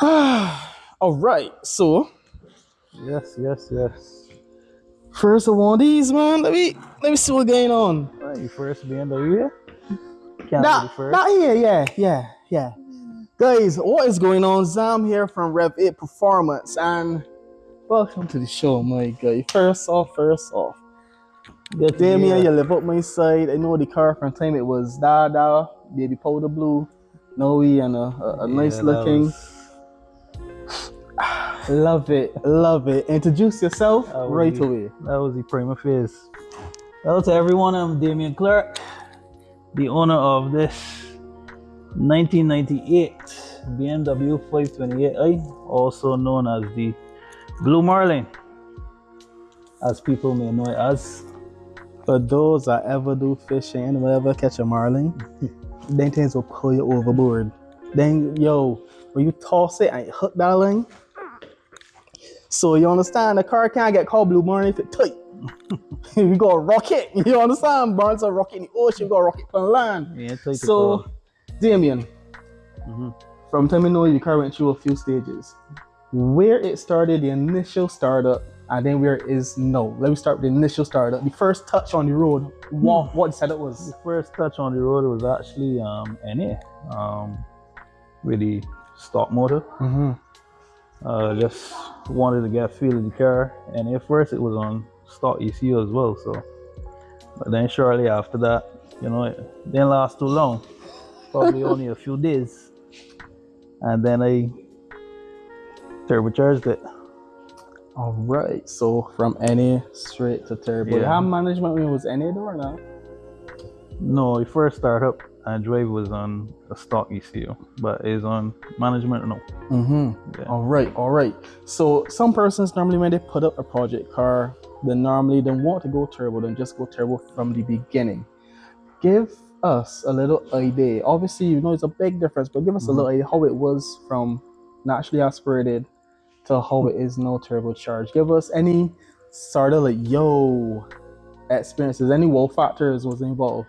All right, so Yes. first of all, these man, let me see what's going on. You first BMW? Can't be the That first. that here, yeah. Guys, what is going on? Zam here from Rev8Performance, and welcome to the show, my guy. First off, Good to be Damien, you here. live up my side. I know the car from time it was Dada, baby powder blue, Noe, and a nice Yeah, that looking. was Love it. Introduce yourself right away. that was the prima facie. Hello to everyone. I'm Damien Clark, the owner of this 1998 BMW 528i, also known as the Bluemarlin, as people may know it as. For those that ever do fishing and ever catch a marlin, then things will pull you overboard. Then, when you toss it and you hook that line, so you understand, the car can't get called Blue Marlin if it's tight. We got a rocket, you understand? Burns a rocket in the ocean, we got a rocket on land. Yeah, tight So, Damien, from time I know your car went through a few stages. Where it started, the initial startup, and then where it is now. Let me start with the initial startup. The first touch on the road, what the setup was. The first touch on the road was actually NA, with the stock motor. Just wanted to get a feel of the car, and at first it was on stock ECU as well. So, but then shortly after that, it didn't last too long, probably only a few days, and then I turbocharged it. All right, so from NA straight to turbo. Yeah. How management was NA though or not? No, the first startup and drive was on a stock ECU, but is on management no. Yeah. All right. So some persons normally when they put up a project car, they normally don't want to go turbo, then just go turbo from the beginning. Give us a little idea. Obviously, it's a big difference, but give us a little idea how it was from naturally aspirated to how it is now turbocharged. Give us any sort of experiences, any wow factors was involved.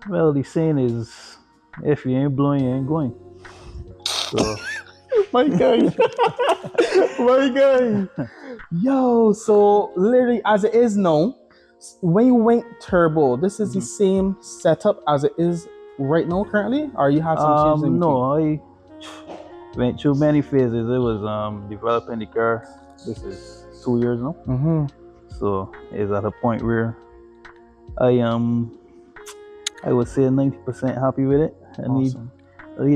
Well, the saying is, if you ain't blowing, you ain't going. So, my guy. So literally as it is now, when you went turbo, this is the same setup as it is right now currently, or you have some changes in between? No, I went through many phases. It was developing the car. This is 2 years now. So it's at a point where I would say 90% happy with it. I need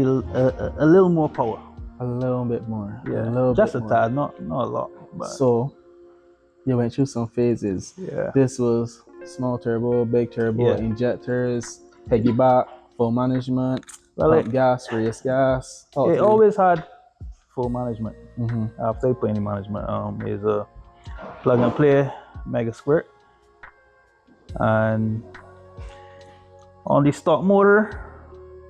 a little more power. A little bit more. Yeah, just a tad, not a lot. But so you went through some phases. Yeah. This was small turbo, big turbo, injectors, piggyback, full management, pump gas, race gas. It always had full management. After I put any management, is a plug and play mega squirt, and on the stock motor,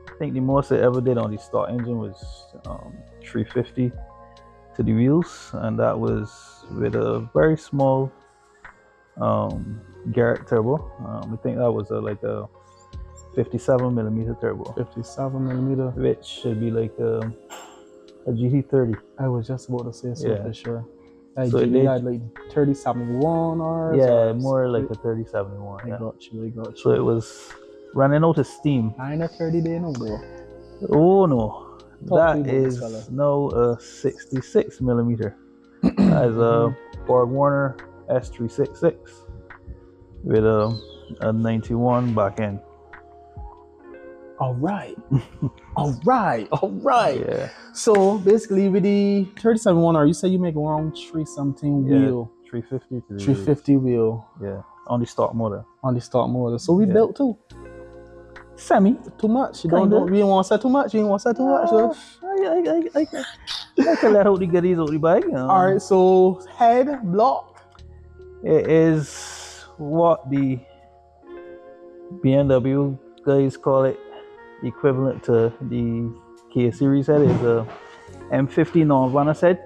I think the most I ever did on the stock engine was 350 to the wheels, and that was with a very small Garrett turbo. I think that was like a 57mm turbo. 57mm, which should be like a GT30. I was just about to say so, for sure. So it had like 3071 or more like a 3071. I got you. So it was running out of steam. I ain't a 30 day no more. Oh no, that is now a 66mm. As a Borg Warner S366 with a 91 back end. All right. Yeah. So basically with the 37-1R, you say you make around 3-something wheel. 350 wheel. Yeah. On the stock motor. So we built too. Semi. Too much. We don't want to say too much. I can let out the goodies out the bag. All right. So head block. It is what the BMW guys call it, equivalent to the Kia series head. Is a M50 non-Vanna head.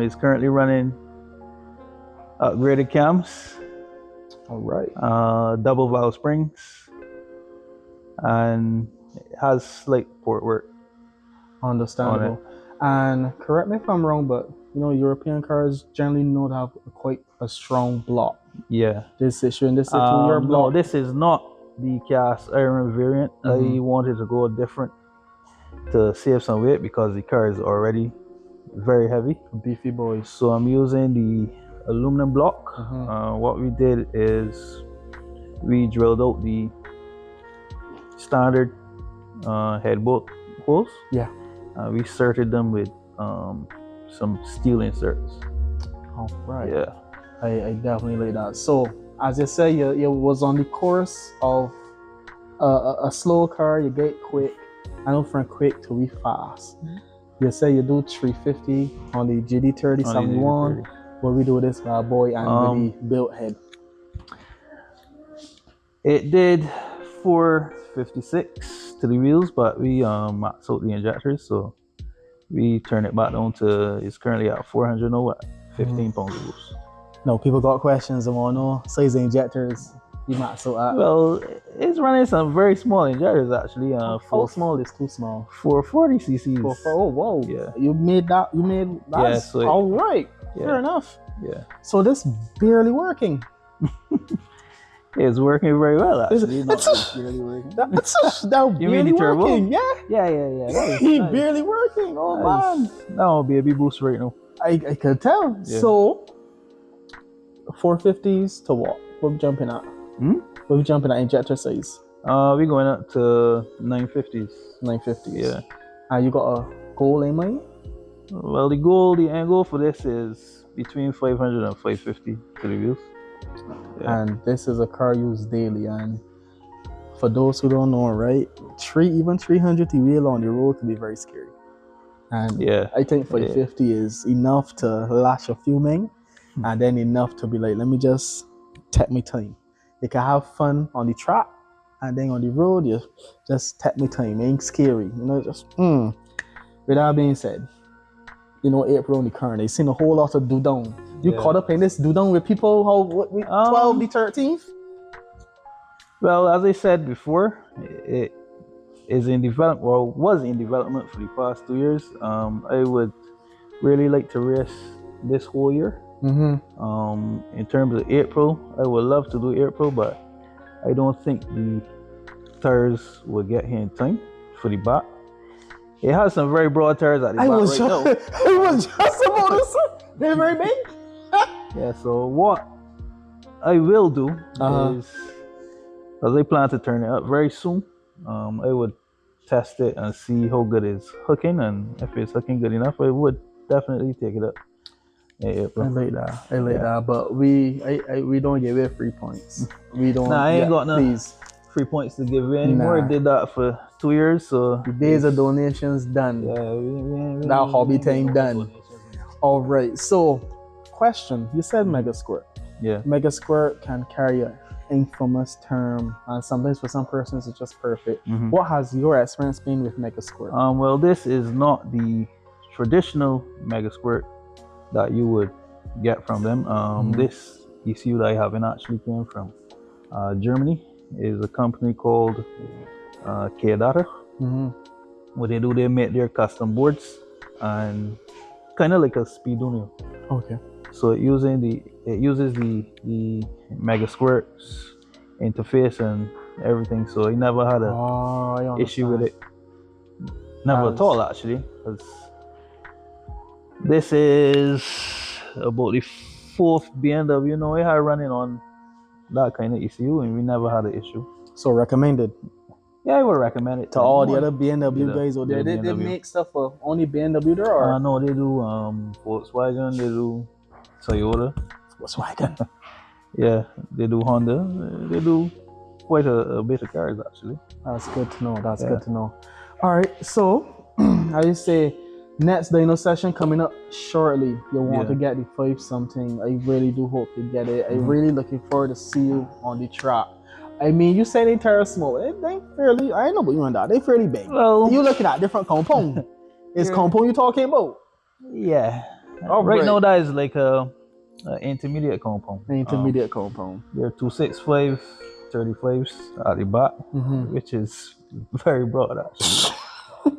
It's currently running upgraded cams. All right. Double valve springs, and it has slight port work. Understandable. And correct me if I'm wrong, but you know, European cars generally know to have quite a strong block. Yeah. This issue and this is to your No, block. this is not the cast iron variant. I wanted to go different to save some weight because the car is already very heavy. Beefy boys. So I'm using the aluminum block. What we did is we drilled out the standard headbolt holes. Yeah. We inserted them with some steel inserts. All right. Yeah. I definitely like that. So as you say, you was on the course of a slow car, you get quick. I know from quick to be fast. You say you do 350 on the GD30 71. What we do this boy and with the built head. It did 456 to the wheels, but we maxed out the injectors, so we turned it back down to, it's currently at 400 now at 15 pounds of boost. No, people got questions. I want to know size of injectors. You max out at. Well, it's running some very small injectors actually. How small is too small? 440 cc's. Oh, whoa. Yeah. You made that. Yeah, so all right. Yeah. Fair enough. Yeah. So this barely working. It's working very well actually. Barely working. That You mean the turbo? Working. Yeah. Yeah. He barely working. Oh man. That will be a big boost right now. I could tell. Yeah. So 450s to what? What we jumping at? What we jumping at injector size? We're going up to 950s. 950s. Yeah. You got a goal in mind? Well, the end goal for this is between 500 and 550 to the wheels. Yeah. And this is a car used daily. And for those who don't know, right, even 300 to wheel on the road can be very scary. And yeah, I think 550 is enough to lash a few men, and then enough to be like, let me just take my time. You can have fun on the track, and then on the road, you just take my time. It ain't scary, you know. Just With that being said, you know, April on the car, they seen a whole lot of do-down. You caught up in this do-down with people 12 the 13th? Well, as I said before, it is in development, or was in development for the past 2 years. I would really like to race this whole year. In terms of April, I would love to do April, but I don't think the tires will get here in time for the back. It has some very broad tires at the back right now. I was just about to say, they're very big. Yeah, so what I will do is, as I plan to turn it up very soon, I would test it and see how good it's hooking, and if it's hooking good enough, I would definitely take it up. Yeah, I like that. But we don't give away free points. We don't. Nah, I ain't got no please. free points to give away anymore. I did that for 2 years, so the days of donations done. Yeah, that hobby thing done. All right. So, question: you said Mega Squirt. Yeah. Mega Squirt can carry an infamous term, and sometimes for some persons it's just perfect. What has your experience been with Mega Squirt? Well, this is not the traditional Mega Squirt that you would get from them. This ECU that I have actually came from Germany. Is a company called K-Data. What they do, they make their custom boards and kind of like a Speedonia. Okay. So it uses the Mega Squirt's interface and everything. So I never had an issue with it. Never at all, actually. Because this is about the 4th BMW now I had running on that kind of ECU, and we never had an issue. So recommended? Yeah, I would recommend it to all the other BMW guys out there. They make stuff for only BMW there, or? No, they do Volkswagen, they do Toyota. Volkswagen. Yeah, they do Honda. They do quite a bit of cars, actually. That's good to know. That's good to know. All right, so I say next dyno session coming up shortly. You want to get the 5 something. I really do hope you get it. I'm really looking forward to see you on the track. I mean, you say they tire small. They fairly, I know about you on that. They fairly big. Well, you looking at different compound. Is compound you talking about? Yeah. Right now that is like a intermediate compound. Intermediate compound. They're 265 35s at the back, which is very broad actually.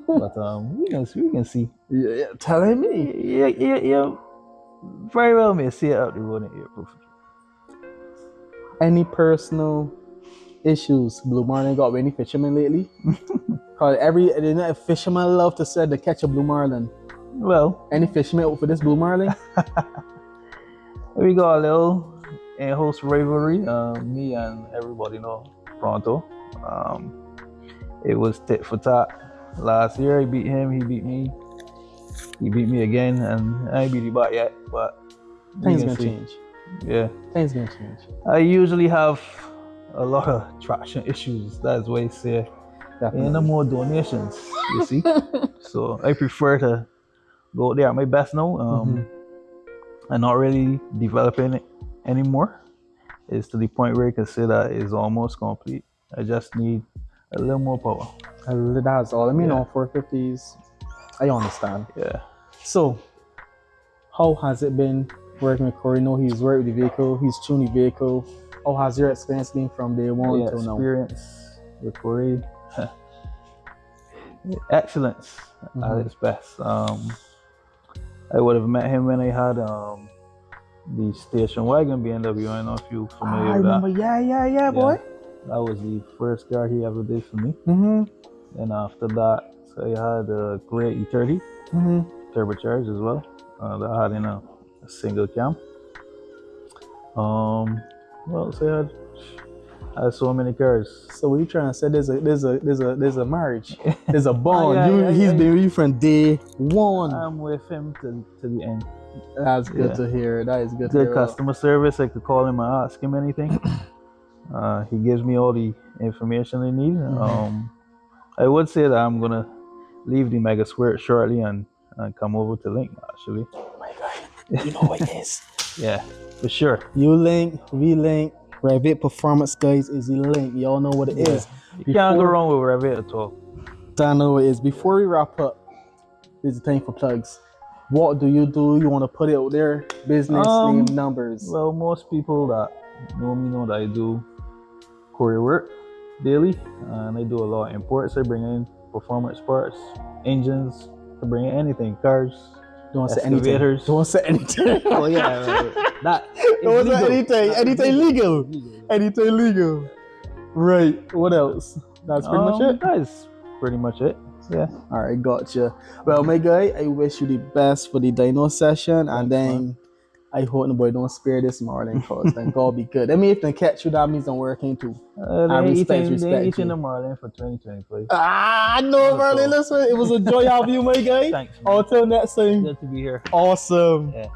But we can see. Yeah, telling me. Yeah, very well may see it out the road in April. Any personal issues Bluemarlin got with any fishermen lately? Cause every fisherman love to say to catch a Bluemarlin. Well, Any fishermen out for this Bluemarlin? we got a little in-house rivalry. Me and everybody know Pronto. It was tit for tat. Last year I beat him, he beat me. He beat me again, and I ain't beat him back yet. But Things gonna change. Yeah, things gonna change. I usually have a lot of traction issues. That's why I say ain't no more donations. You see, so I prefer to go there at my best now. I'm not really developing it anymore. It's to the point where I can say that it's almost complete. I just need a little more power. That's all. I mean, on 450s, I understand. Yeah. So, how has it been working with Corey? No, he's worked with the vehicle, he's tuned the vehicle. How has your experience been from day one till now? Experience with Corey, excellence at its best. I would have met him when I had the station wagon BMW. I don't know if you're familiar with that. I remember, yeah, boy. That was the first car he ever did for me. And after that, so I had a great E30, turbocharged as well. That I had in a single cam. Well, so I had so many cars. So what you trying to say? There's a marriage. There's a bond. He's been with you from day one. I'm with him to the end. That's good to hear. That is good to hear. Good customer service. I could call him and ask him anything. He gives me all the information I need. I would say that I'm gonna leave the Mega Square shortly and come over to Link actually. Oh my God, you know what it is. Yeah, for sure. You Link, we Link, Rev8Performance guys is the link. Y'all know what it is. You can't go wrong with Rev8 at all. I know what it is. Before we wrap up, there's a thing for plugs. What do? You want to put it out there? Business name, numbers. Well, most people that know me know that I do courier work daily, and I do a lot of imports. I bring in performance parts, engines, I bring in anything, cars, Don't say excavators. anything. Don't say anything. Oh yeah, that. Don't say anything. Anything legal. Anything legal. Right. What else? That's pretty much it. That is pretty much it. Yeah. All right, gotcha. Well, my guy, I wish you the best for the dyno session, and then I hope nobody don't spare this Marlin, cause then God be good. I mean, if they catch you, that means I'm working too. They eating the Marlin for 2025. No, Marlin. Listen, it was a joy having you, my guy. Thanks. Man. Until next time. Good to be here. Awesome. Yeah.